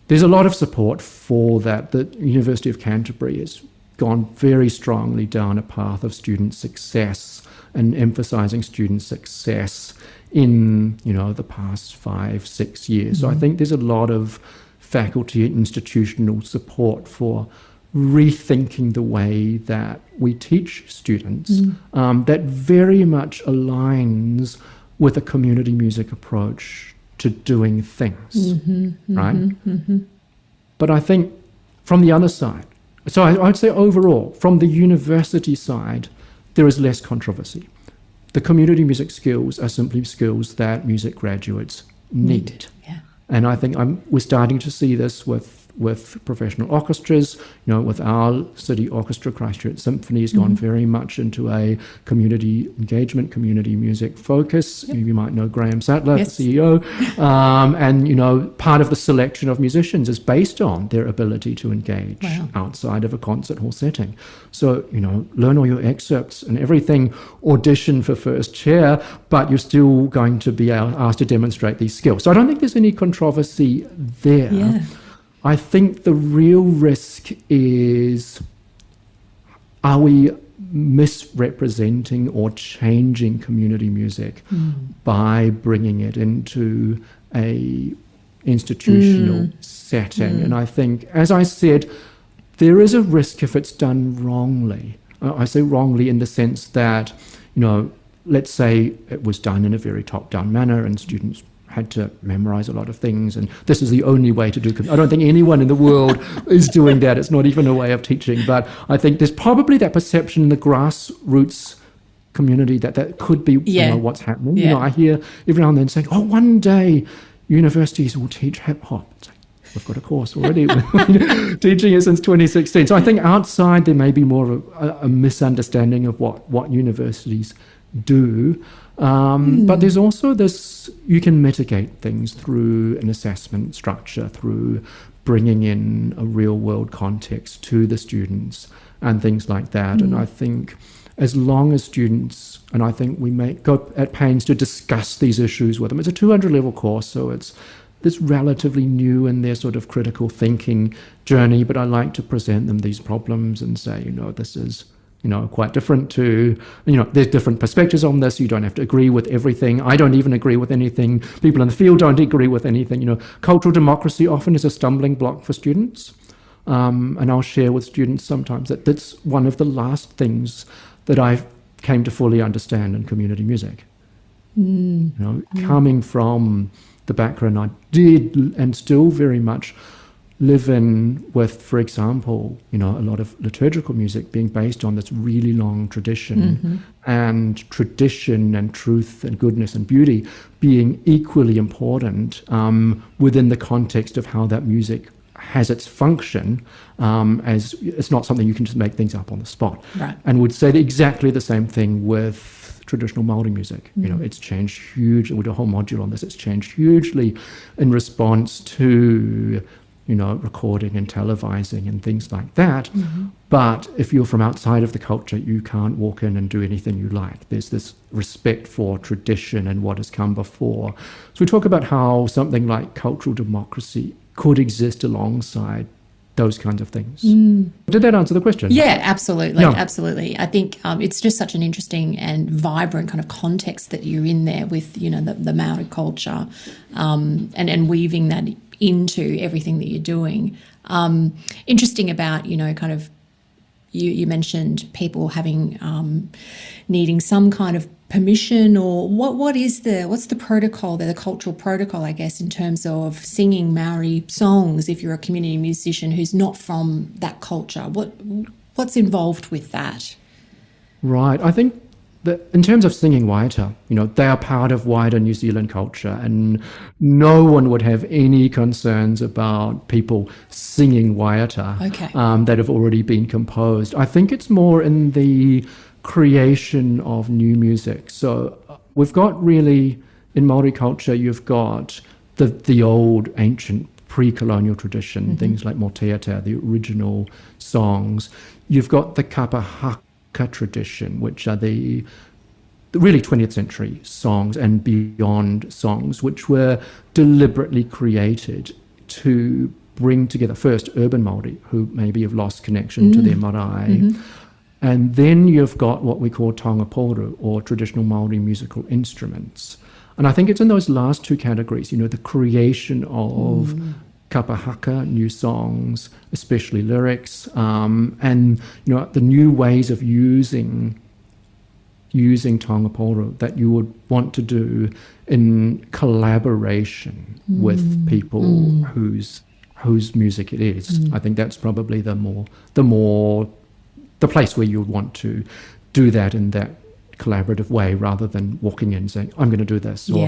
there's a lot of support for that. The University of Canterbury has gone very strongly down a path of student success and emphasising student success in, the past 5-6 years. So I think there's a lot of faculty and institutional support for rethinking the way that we teach students, that very much aligns with a community music approach to doing things, right? But I think from the other side, so I'd say overall, from the university side, there is less controversy. The community music skills are simply skills that music graduates need. Yeah. And I think we're starting to see this with professional orchestras. With our city orchestra, Christchurch Symphony has gone very much into a community engagement, community music focus. You might know Graham Sattler, Yes. the CEO. And, part of the selection of musicians is based on their ability to engage outside of a concert hall setting. So, learn all your excerpts and everything, audition for first chair, but you're still going to be asked to demonstrate these skills. So I don't think there's any controversy there. Yeah. I think the real risk is, are we misrepresenting or changing community music by bringing it into a institutional setting? And I think, as I said, there is a risk if it's done wrongly. I say wrongly in the sense that, let's say it was done in a very top-down manner and students had to memorize a lot of things, and this is the only way to do. I don't think anyone in the world is doing that. It's not even a way of teaching. But I think there's probably that perception in the grassroots community that could be what's happening. Yeah. I hear every now and then saying, one day universities will teach hip hop. It's like, we've got a course already. Teaching it since 2016. So I think outside there may be more of a misunderstanding of what universities do. But there's also this, you can mitigate things through an assessment structure, through bringing in a real world context to the students and things like that. And I think as long as students, and I think we may go at pains to discuss these issues with them. It's a 200 level course, so it's this relatively new in their sort of critical thinking journey, but I like to present them these problems and say, this is quite different to, there's different perspectives on this. You don't have to agree with everything. I don't even agree with anything. People in the field don't agree with anything. Cultural democracy often is a stumbling block for students. And I'll share with students sometimes that that's one of the last things that I came to fully understand in community music. Coming from the background I did and still very much live in with, for example, a lot of liturgical music being based on this really long tradition, and tradition and truth and goodness and beauty being equally important within the context of how that music has its function, as it's not something you can just make things up on the spot. Right. And would say exactly the same thing with traditional Māori music. It's changed hugely. We do a whole module on this. It's changed hugely in response to recording and televising and things like that. But if you're from outside of the culture, you can't walk in and do anything you like. There's this respect for tradition and what has come before. So we talk about how something like cultural democracy could exist alongside those kinds of things. Did that answer the question? Yeah, absolutely. Yeah. Absolutely. I think it's just such an interesting and vibrant kind of context that you're in there with, the Maori culture, and weaving that into everything that you're doing. Interesting about, kind of you mentioned people having needing some kind of permission, or what's the protocol there, the cultural protocol, I guess, in terms of singing Maori songs if you're a community musician who's not from that culture? What's involved with that? Right. I think that in terms of singing waiata, they are part of wider New Zealand culture, and no one would have any concerns about people singing waiata that have already been composed. I think it's more in the creation of new music. So we've got really, in Māori culture, you've got the old ancient pre-colonial tradition, things like moteata, the original songs. You've got the kapahaka tradition, which are the really 20th century songs and beyond songs, which were deliberately created to bring together first urban Māori who maybe have lost connection to their marae. And then you've got what we call taonga or traditional Māori musical instruments. And I think it's in those last two categories, the creation of kapahaka, new songs, especially lyrics, and the new ways of using taonga that you would want to do in collaboration with people whose music it is. I think that's probably the place where you would want to do that in that collaborative way, rather than walking in saying, I'm going to do this. Or,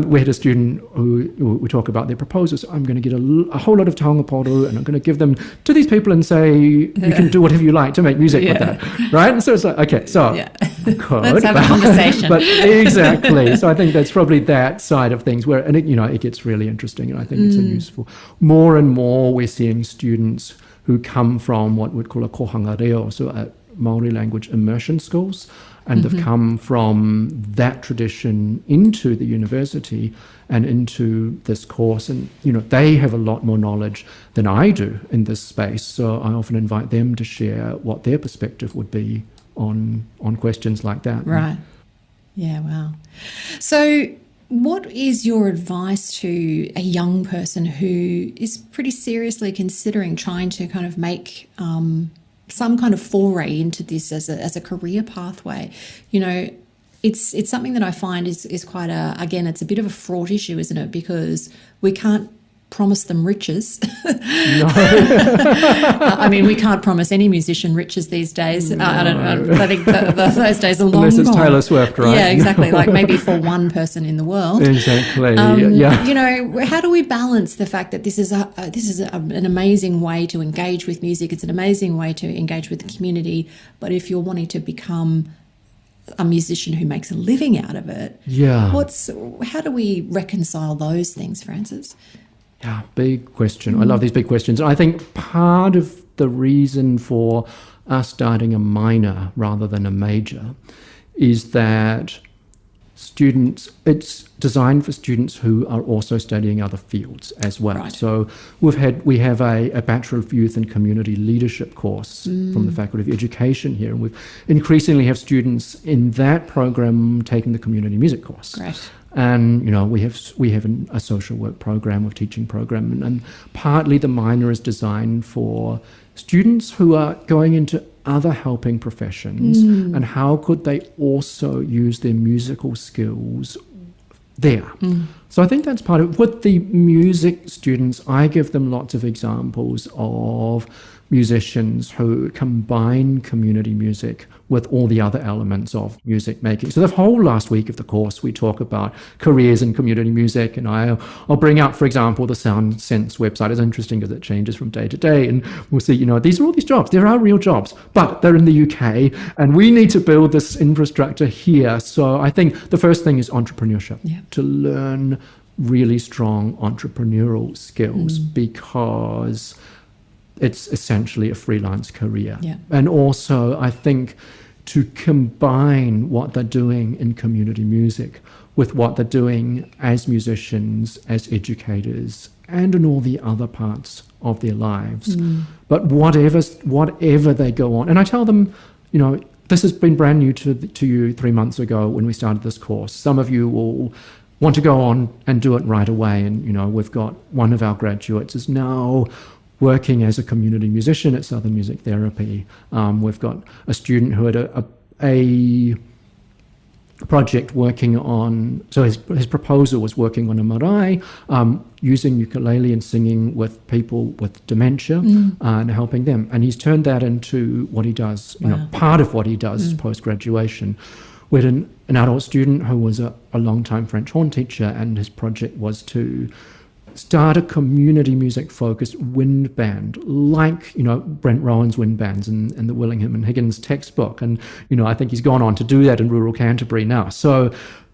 we had a student who we talk about their proposals. I'm going to get a whole lot of taonga and I'm going to give them to these people and say, you can do whatever you like to make music with that. Right? And so it's like, okay, so let's have a conversation. But exactly. So I think that's probably that side of things where, and it gets really interesting, and I think it's a useful. More and more we're seeing students who come from what we'd call a kohanga reo, so a Māori language immersion schools, and they've come from that tradition into the university and into this course, and they have a lot more knowledge than I do in this space, so I often invite them to share what their perspective would be on questions like that. Right. Yeah, wow. So what is your advice to a young person who is pretty seriously considering trying to kind of make some kind of foray into this as a career pathway? It's something that I find is quite it's a bit of a fraught issue, isn't it? Because we can't promise them riches. No. I mean, we can't promise any musician riches these days. No. I think those days are long Unless it's gone. Taylor Swift, right? Yeah, exactly. Like maybe for one person in the world. Exactly. How do we balance the fact that this is an amazing way to engage with music? It's an amazing way to engage with the community. But if you're wanting to become a musician who makes a living out of it, how do we reconcile those things, Francis? Yeah, big question. I love these big questions. And I think part of the reason for us starting a minor rather than a major is that it's designed for students who are also studying other fields as well. Right. So we have a Bachelor of Youth and Community Leadership course from the Faculty of Education here, and we increasingly have students in that program taking the community music course. Great. And we have a social work program, a teaching program, and partly the minor is designed for students who are going into other helping professions, and how could they also use their musical skills there. So I think that's part of it. With the music students, I give them lots of examples of musicians who combine community music with all the other elements of music making. So the whole last week of the course, we talk about careers in community music, and I'll bring up, for example, the Sound Sense website. It's interesting because it changes from day to day, and we'll see, these are all these jobs. There are real jobs, but they're in the UK, and we need to build this infrastructure here. So I think the first thing is entrepreneurship, to learn really strong entrepreneurial skills, because it's essentially a freelance career. Yeah. And also, I think to combine what they're doing in community music with what they're doing as musicians, as educators, and in all the other parts of their lives. But whatever they go on, and I tell them, this has been brand new to you 3 months ago when we started this course. Some of you will want to go on and do it right away. And, we've got one of our graduates is now working as a community musician at Southern Music Therapy. We've got a student who had a project working on, so his proposal was working on a marae, using ukulele and singing with people with dementia and helping them. And he's turned that into what he does, part of what he does post-graduation. We had an adult student who was a long-time French horn teacher, and his project was to start a community music-focused wind band, like, Brent Rowan's wind bands in the Willingham and Higgins textbook. And, I think he's gone on to do that in rural Canterbury now. So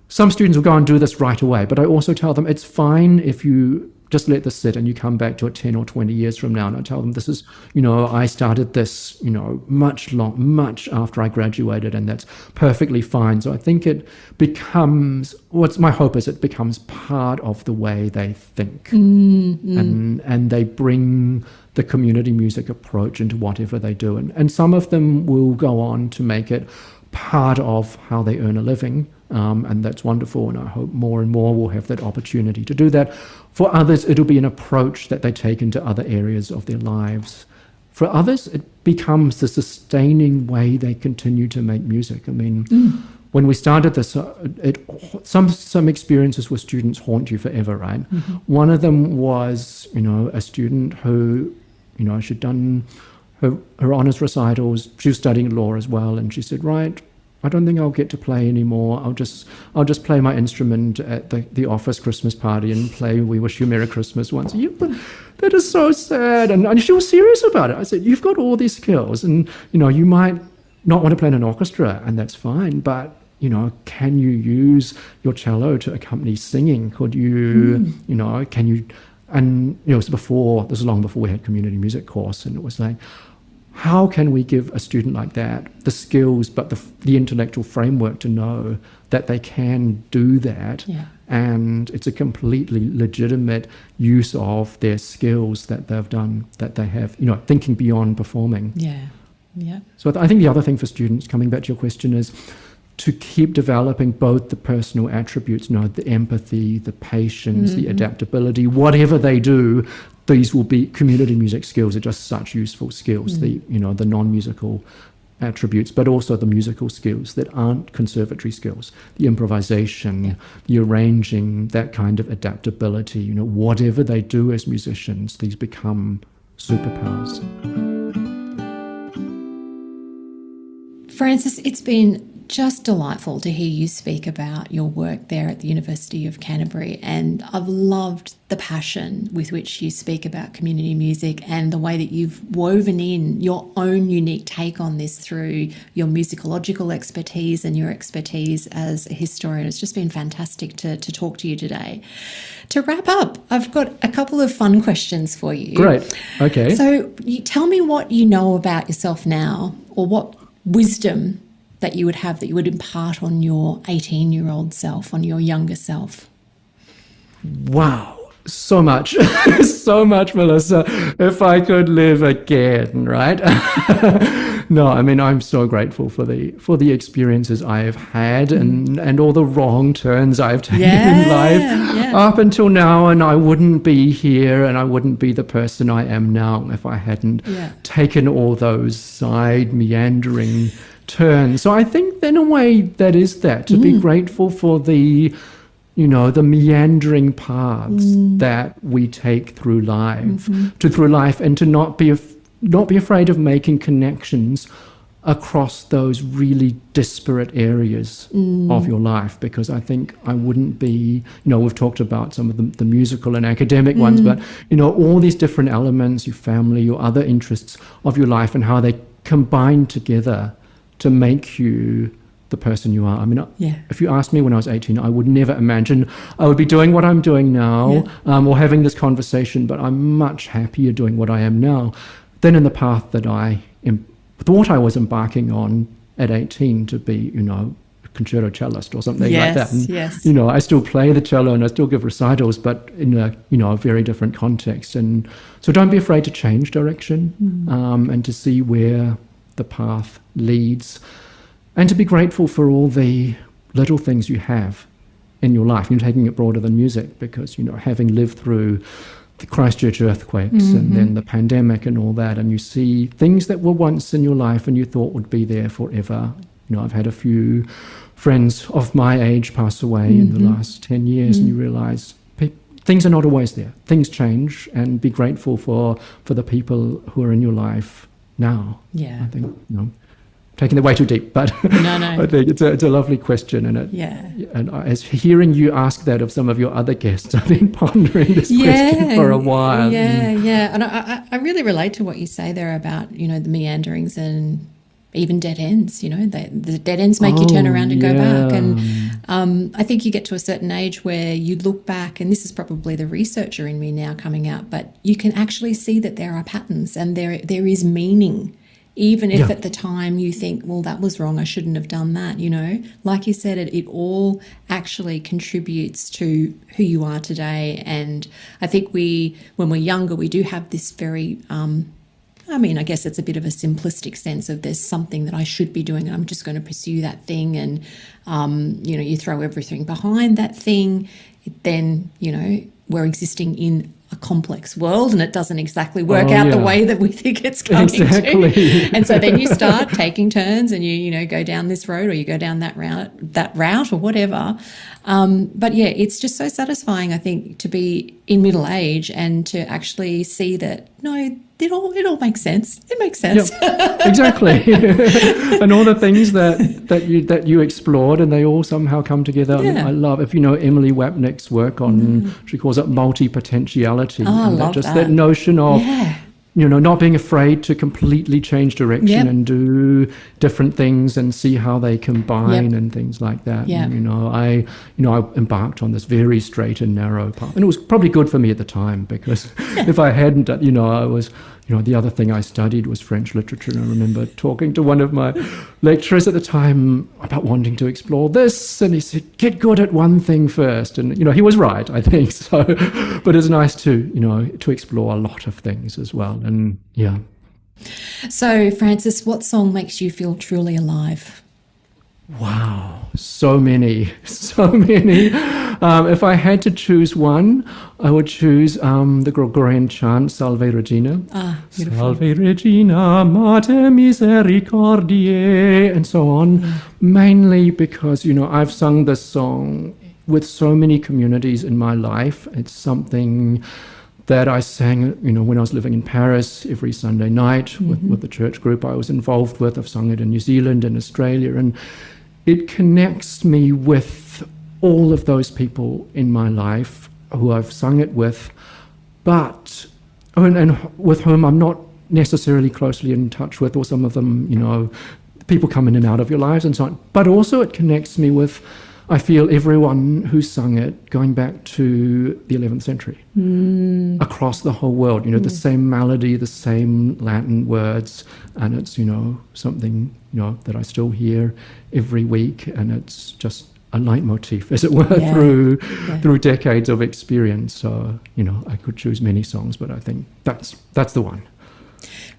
some students will go and do this right away, but I also tell them it's fine if you just let this sit and you come back to it 10 or 20 years from now. And I tell them this is, I started this, much after I graduated, and that's perfectly fine. So I think it becomes, my hope is it becomes part of the way they think. And they bring the community music approach into whatever they do. And some of them will go on to make it part of how they earn a living. And that's wonderful, and I hope more and more will have that opportunity to do that. For others, it'll be an approach that they take into other areas of their lives. For others, it becomes the sustaining way they continue to make music. I mean, when we started this, some experiences with students haunt you forever, right? One of them was, a student who, she'd done her honours recitals. She was studying law as well, and she said, right, I don't think I'll get to play anymore. I'll just play my instrument at the office Christmas party and play We Wish You Merry Christmas once a year. But that is so sad. And she was serious about it. I said, you've got all these skills, and you might not want to play in an orchestra, and that's fine, but can you use your cello to accompany singing? Could you, can you? And it was long before we had community music course, and it was like, how can we give a student like that the skills, but the intellectual framework to know that they can do that? Yeah. And it's a completely legitimate use of their skills that they've done, that they have, thinking beyond performing. Yeah. So I think the other thing for students, coming back to your question, is to keep developing both the personal attributes, the empathy, the patience, the adaptability, whatever they do. These will be community music skills are just such useful skills, the non-musical attributes, but also the musical skills that aren't conservatory skills, the improvisation, the arranging, that kind of adaptability. Whatever they do as musicians, these become superpowers. Francis, it's been just delightful to hear you speak about your work there at the University of Canterbury, and I've loved the passion with which you speak about community music and the way that you've woven in your own unique take on this through your musicological expertise and your expertise as a historian. It's just been fantastic to talk to you today. To wrap up, I've got a couple of fun questions for you. Great. Okay. So you tell me what you know about yourself now, or what wisdom that you would have that you would impart on your 18-year-old self, on your younger self. Wow, so much. So much, Melissa. If I could live again, right? No, I mean, I'm so grateful for the experiences I have had and all the wrong turns I've taken in life up until now, and I wouldn't be here and I wouldn't be the person I am now if I hadn't taken all those side meandering turn. So I think in a way that is that, to be grateful for the meandering paths that we take through life, and to not be afraid of making connections across those really disparate areas of your life, because I think I wouldn't be, we've talked about some of the musical and academic ones, but all these different elements, your family, your other interests of your life, and how they combine together to make you the person you are. I mean, if you asked me when I was 18, I would never imagine I would be doing what I'm doing now, or having this conversation, but I'm much happier doing what I am now than in the path that I thought I was embarking on at 18 to be, a concerto cellist or something like that. And, I still play the cello and I still give recitals, but in a very different context. And so don't be afraid to change direction, and to see where the path leads, and to be grateful for all the little things you have in your life. You're taking it broader than music, because having lived through the Christchurch earthquakes and then the pandemic and all that, and you see things that were once in your life and you thought would be there forever. I've had a few friends of my age pass away in the last 10 years, and you realize things are not always there. Things change, and be grateful for the people who are in your life now. Yeah. I think, taking it way too deep, but No. I think it's a lovely question. And as hearing you ask that of some of your other guests, I've been pondering this question for a while. Yeah. And I really relate to what you say there about, the meanderings and even dead ends. The dead ends make you turn around and go back. And I think you get to a certain age where you look back, and this is probably the researcher in me now coming out, but you can actually see that there are patterns and there is meaning. Even if at the time you think, well, that was wrong, I shouldn't have done that, Like you said, it all actually contributes to who you are today. And I think when we're younger, we do have this very, I guess it's a bit of a simplistic sense of there's something that I should be doing and I'm just going to pursue that thing. And, you throw everything behind that thing. Then, we're existing in a complex world and it doesn't exactly work out the way that we think it's going to. And so then you start taking turns and you go down this road or you go down that route or whatever. But it's just so satisfying, I think, to be in middle age and to actually see that, it all makes sense. It makes sense. Yep, exactly. And all the things that you explored, and they all somehow come together. Yeah. I love, if you know Emily Wapnick's work on, she calls it multi-potentiality. Oh, I love just that. that notion of, not being afraid to completely change direction and do different things and see how they combine and things like that. Yeah. And, I embarked on this very straight and narrow path, and it was probably good for me at the time, because if I hadn't, I was, the other thing I studied was French literature, and I remember talking to one of my lecturers at the time about wanting to explore this, and he said, get good at one thing first. And, he was right, I think. So, but it's nice to, to explore a lot of things as well. And So, Francis, what song makes you feel truly alive? Wow, so many. If I had to choose one, I would choose the Gregorian chant, Salve Regina. Beautiful. Salve Regina, Mater Misericordiae, and so on. Mainly because, I've sung this song with so many communities in my life. It's something that I sang, when I was living in Paris every Sunday night with the church group I was involved with. I've sung it in New Zealand and Australia, and it connects me with all of those people in my life who I've sung it with, but and with whom I'm not necessarily closely in touch with, or some of them, people come in and out of your lives and so on. But also it connects me with, I feel, everyone who sung it going back to the 11th century, across the whole world, the same melody, the same Latin words, and it's, something, that I still hear every week, and it's just a leitmotif, as it were, through decades of experience. So, I could choose many songs, but I think that's the one.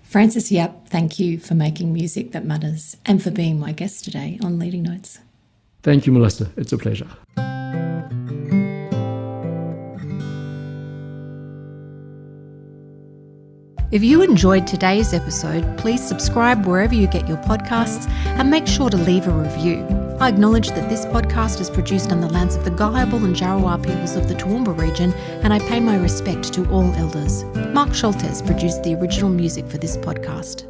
Francis Yapp, thank you for making music that matters and for being my guest today on Leading Notes. Thank you, Melissa. It's a pleasure. If you enjoyed today's episode, please subscribe wherever you get your podcasts and make sure to leave a review. I acknowledge that this podcast is produced on the lands of the Gayabal and Jarowair peoples of the Toowoomba region, and I pay my respect to all elders. Mark Schultes produced the original music for this podcast.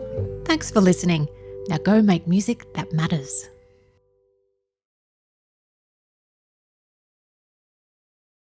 Thanks for listening. Now go make music that matters.